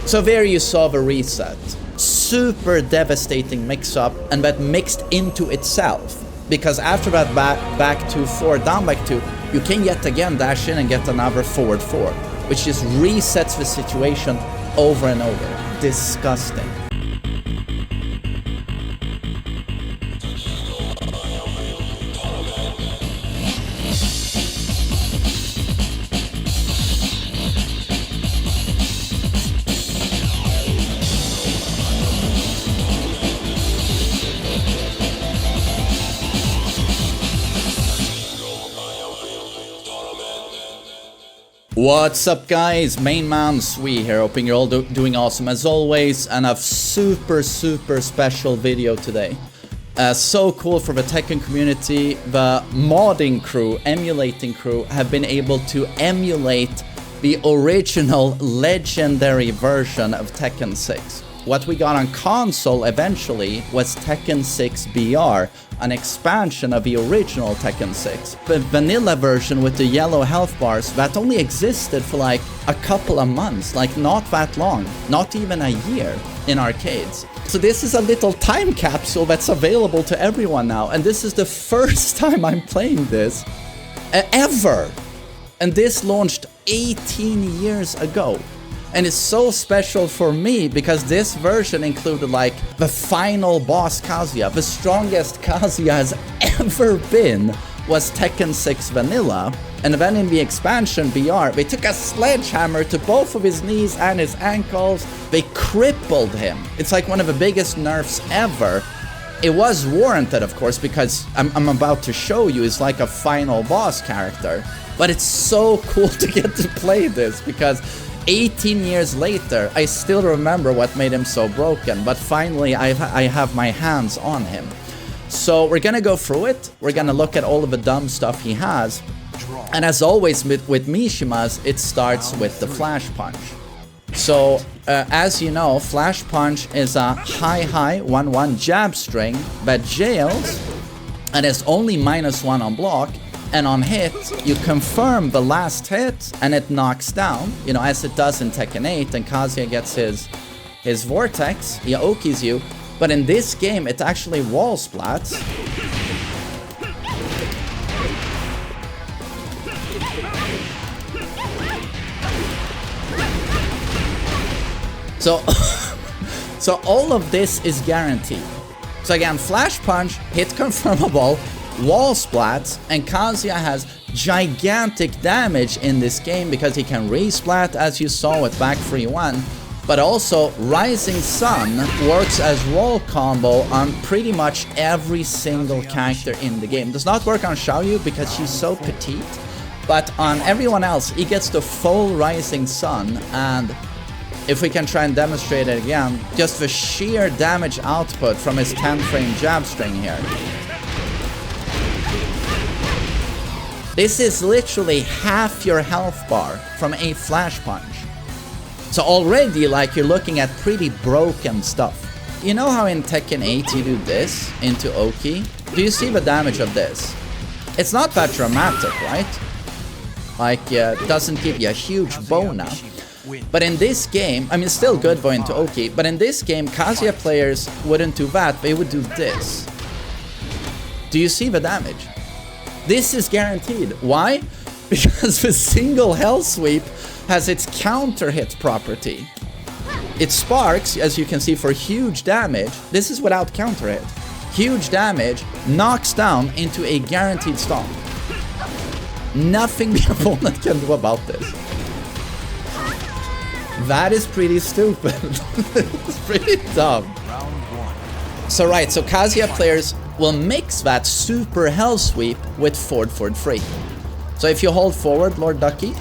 So there you saw the reset. Super devastating mix-up, and that mixed into itself. Because after that back 2-4, down back 2, you can yet again dash in and get another forward 4. Which just resets the situation over and over. Disgusting. What's up guys, TheMainManSWE here, hoping you're all doing awesome as always, and a super special video today. So cool for the Tekken community. The modding crew, emulating crew, have been able to emulate the original legendary version of Tekken 6. What we got on console eventually was Tekken 6 BR, an expansion of the original Tekken 6. The vanilla version with the yellow health bars that only existed for like a couple of months, like not that long, not even a year in arcades. So this is a little time capsule that's available to everyone now, and this is the first time I'm playing this ever. And this launched 18 years ago. And it's so special for me because this version included like the final boss Kazuya. The strongest Kazuya has ever been was Tekken 6 Vanilla. And then in the expansion BR, they took a sledgehammer to both of his knees and his ankles. They crippled him. It's like one of the biggest nerfs ever. It was warranted, of course, because I'm about to show you it's like a final boss character. But it's so cool to get to play this because 18 years later, I still remember what made him so broken, but finally I have my hands on him. So we're gonna go through it, we're gonna look at all of the dumb stuff he has, and as always with Mishima's, it starts with the Flash Punch. So, as you know, Flash Punch is a high 1-1 jab string that jails, and is only -1 on block. And on hit, you confirm the last hit, and it knocks down, you know, as it does in Tekken 8, and Kazuya gets his vortex, he Okis you, but in this game, it actually wall splats. So all of this is guaranteed. So again, Flash Punch, hit confirmable, wall splats, and Kazuya has gigantic damage in this game because he can resplat, as you saw with back 3-1, but also Rising Sun works as roll combo on pretty much every single character in the game. Does not work on Xiaoyu because she's so petite, but on everyone else he gets the full Rising Sun. And if we can try and demonstrate it again, just the sheer damage output from his 10-frame jab string here. This is literally half your health bar from a Flash Punch. So already, like, you're looking at pretty broken stuff. You know how in Tekken 8 you do this into Oki? Do you see the damage of this? It's not that dramatic, right? Like, it doesn't give you a huge bona. But in this game, I mean, still good going to Oki, but in this game, Kazuya players wouldn't do that, they would do this. Do you see the damage? This is guaranteed. Why? Because the single hell sweep has its counter hit property. It sparks, as you can see, for huge damage. This is without counter hit. Huge damage knocks down into a guaranteed stomp. Nothing the opponent can do about this. That is pretty stupid. It's pretty dumb. So right, so Kazuya players will mix that super hell sweep with forward 3. So if you hold forward, Lord Ducky.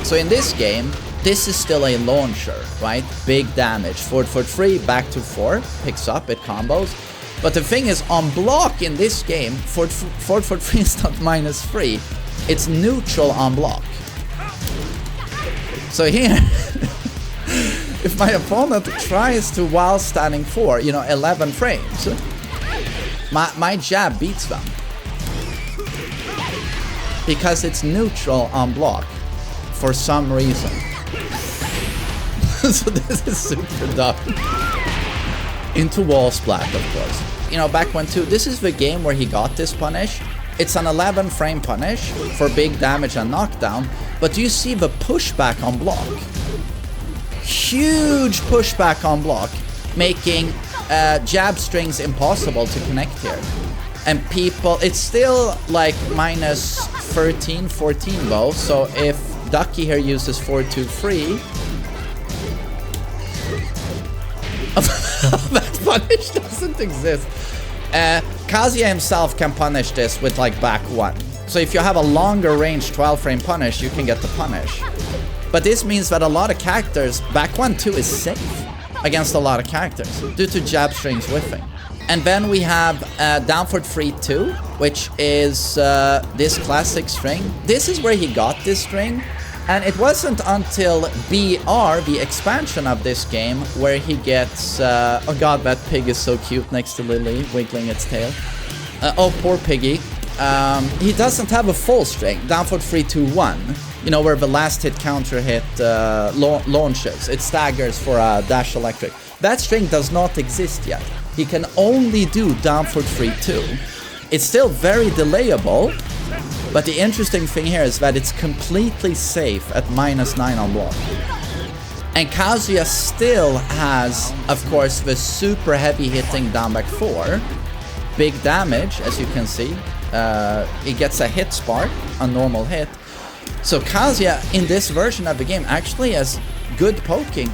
So in this game, this is still a launcher, right? Big damage. Forward 3, back to 4, picks up, it combos. But the thing is, on block in this game, forward 3 is not -3. It's neutral on block. So here, if my opponent tries to while standing for, you know, 11 frames, my jab beats them. Because it's neutral on block. for some reason. So this is super dumb. Into wall splat, of course. You know, back when too, this is the game where he got this punish. It's an 11 frame punish for big damage and knockdown, but do you see the pushback on block? Huge pushback on block, making jab strings impossible to connect here. And people, it's still like minus 13, 14 though, so if Ducky here uses 4-2-3, that punish doesn't exist. Kazuya himself can punish this with like back 1. So if you have a longer range 12 frame punish, you can get the punish. But this means that a lot of characters, back 1 too, is safe against a lot of characters due to jab strings whiffing. And then we have down for 3-2, which is this classic string. This is where he got this string. And it wasn't until BR, the expansion of this game, where he gets... oh god, that pig is so cute next to Lily, wiggling its tail. Oh, poor piggy. He doesn't have a full string, down for 3-2-1. You know, where the last hit counter hit launches. It staggers for a dash electric. That string does not exist yet. He can only do down for 3-2. It's still very delayable. But the interesting thing here is that it's completely safe at -9 on block. And Kazuya still has, of course, the super heavy hitting down back 4. Big damage, as you can see. He gets a hit spark, a normal hit. So Kazuya, in this version of the game, actually has good poking.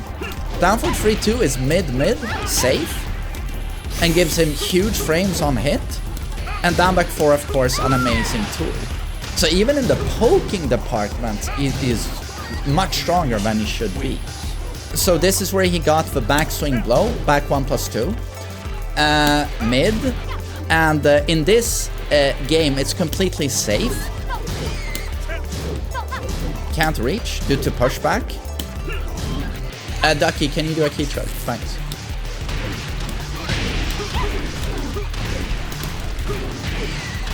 Down for 3-2 is mid-mid, safe, and gives him huge frames on hit. And down back 4, of course, an amazing tool. So even in the poking department, he is much stronger than he should be. So this is where he got the backswing blow, back 1+2, mid, and in this game it's completely safe. Can't reach due to pushback. Ducky, can you do a key choke? Thanks.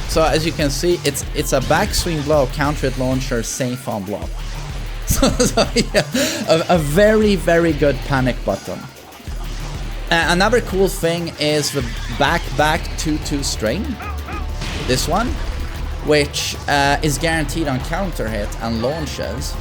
So as you can see, it's a backswing blow, counter hit launcher, safe on block. So yeah, a very, very good panic button. Another cool thing is the back 2-2 string. This one, which is guaranteed on counter hit and launches.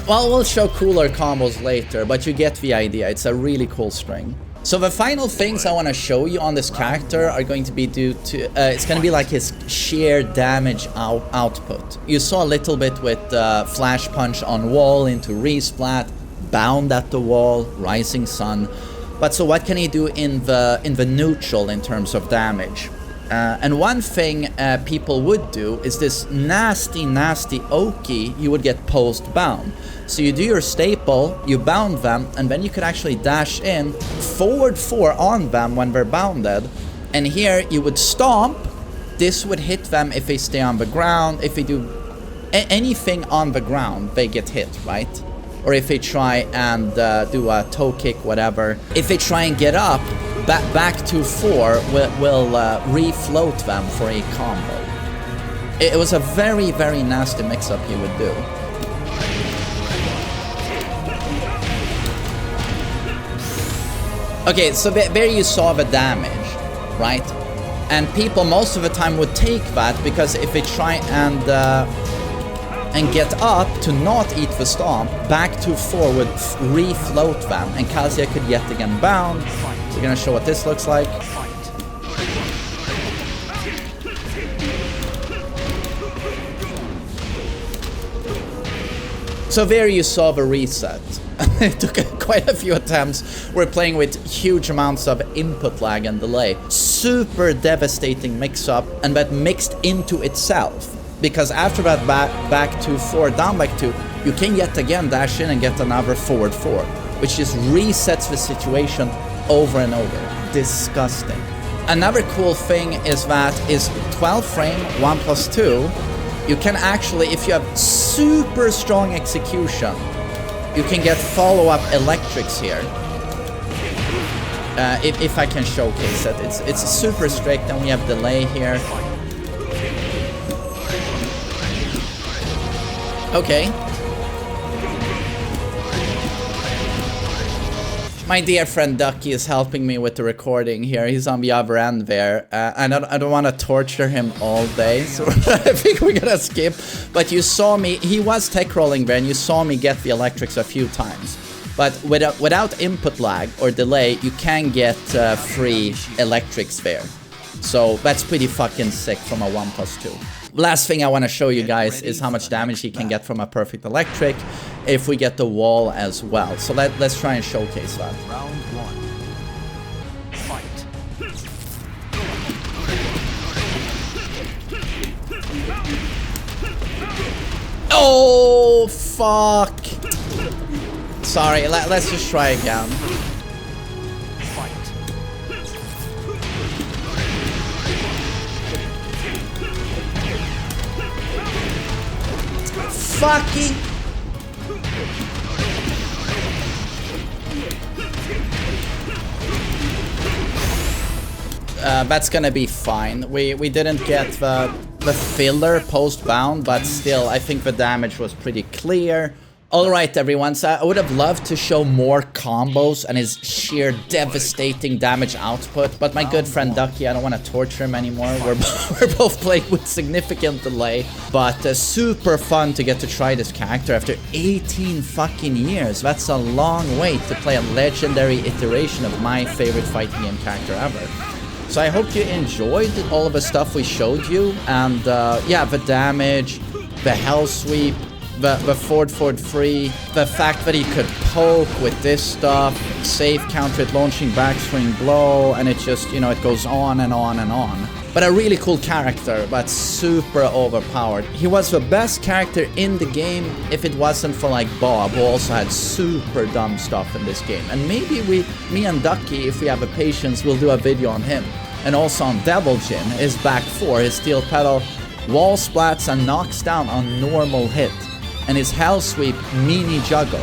Well, we'll show cooler combos later, but you get the idea. It's a really cool string. So the final things I want to show you on this character are going to be due to... it's going to be like his sheer damage output. You saw a little bit with Flash Punch on wall into resplat, bound at the wall, rising sun. But so what can he do in the neutral in terms of damage? And one thing people would do is this nasty Oki you would get post-bound. So you do your staple, you bound them, and then you could actually dash in, forward 4 on them when they're bounded. And here you would stomp, this would hit them if they stay on the ground, if they do anything on the ground, they get hit, right? Or if they try and do a toe kick, whatever. If they try and get up, back to 4 will refloat them for a combo. It was a very, very nasty mix-up you would do. Okay, so there you saw the damage, right? And people most of the time would take that because if they try and get up to not eat the stomp, back to 4 would refloat them, and Kazuya could yet again bound. So we're gonna show what this looks like. So there you saw the reset. It took quite a few attempts. We're playing with huge amounts of input lag and delay. Super devastating mix-up, and that mixed into itself. Because after that back to 4, down back 2, you can yet again dash in and get another forward 4, which just resets the situation over and over. Disgusting. Another cool thing is that is 12 frame 1+2. You can actually, if you have super strong execution, you can get follow-up electrics here. if I can showcase it. It's super strict, and we have delay here. Okay. My dear friend Ducky is helping me with the recording here. He's on the other end there. I don't want to torture him all day, so I think we're gonna skip. But you saw me, he was tech rolling there, and you saw me get the electrics a few times. But without input lag or delay, you can get free electrics there. So that's pretty fucking sick from a 1+2. Last thing I want to show you guys is how much damage he can get from a perfect electric if we get the wall as well. So let's try and showcase that. Round 1. Fight. Oh, fuck. Sorry, let's just try again. Fucking that's gonna be fine. We didn't get the filler post bound, but still I think the damage was pretty clear. Alright everyone, so I would have loved to show more combos and his sheer devastating damage output, but my good friend Ducky, I don't want to torture him anymore. We're both playing with significant delay, but super fun to get to try this character after 18 fucking years. That's a long wait to play a legendary iteration of my favorite fighting game character ever. So I hope you enjoyed all of the stuff we showed you, and yeah, the damage, the hell sweep, the forward free, the fact that he could poke with this stuff, save counter it, launching backswing blow, and it just, you know, it goes on and on and on. But a really cool character, but super overpowered. He was the best character in the game if it wasn't for like Bob, who also had super dumb stuff in this game. And maybe me and Ducky, if we have the patience, will do a video on him. And also on Devil Jin, his back 4, his steel pedal, wall splats and knocks down on normal hit. And his hell sweep mini juggle,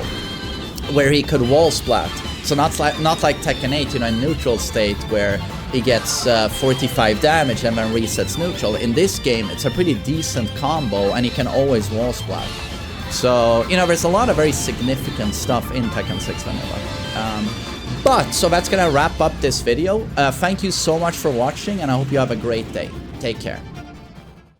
where he could wall splat. So not like Tekken 8, you know, in neutral state where he gets 45 damage and then resets neutral. In this game, it's a pretty decent combo, and he can always wall splat. So, you know, there's a lot of very significant stuff in Tekken 6 Vanilla. So that's gonna wrap up this video. Thank you so much for watching, and I hope you have a great day. Take care.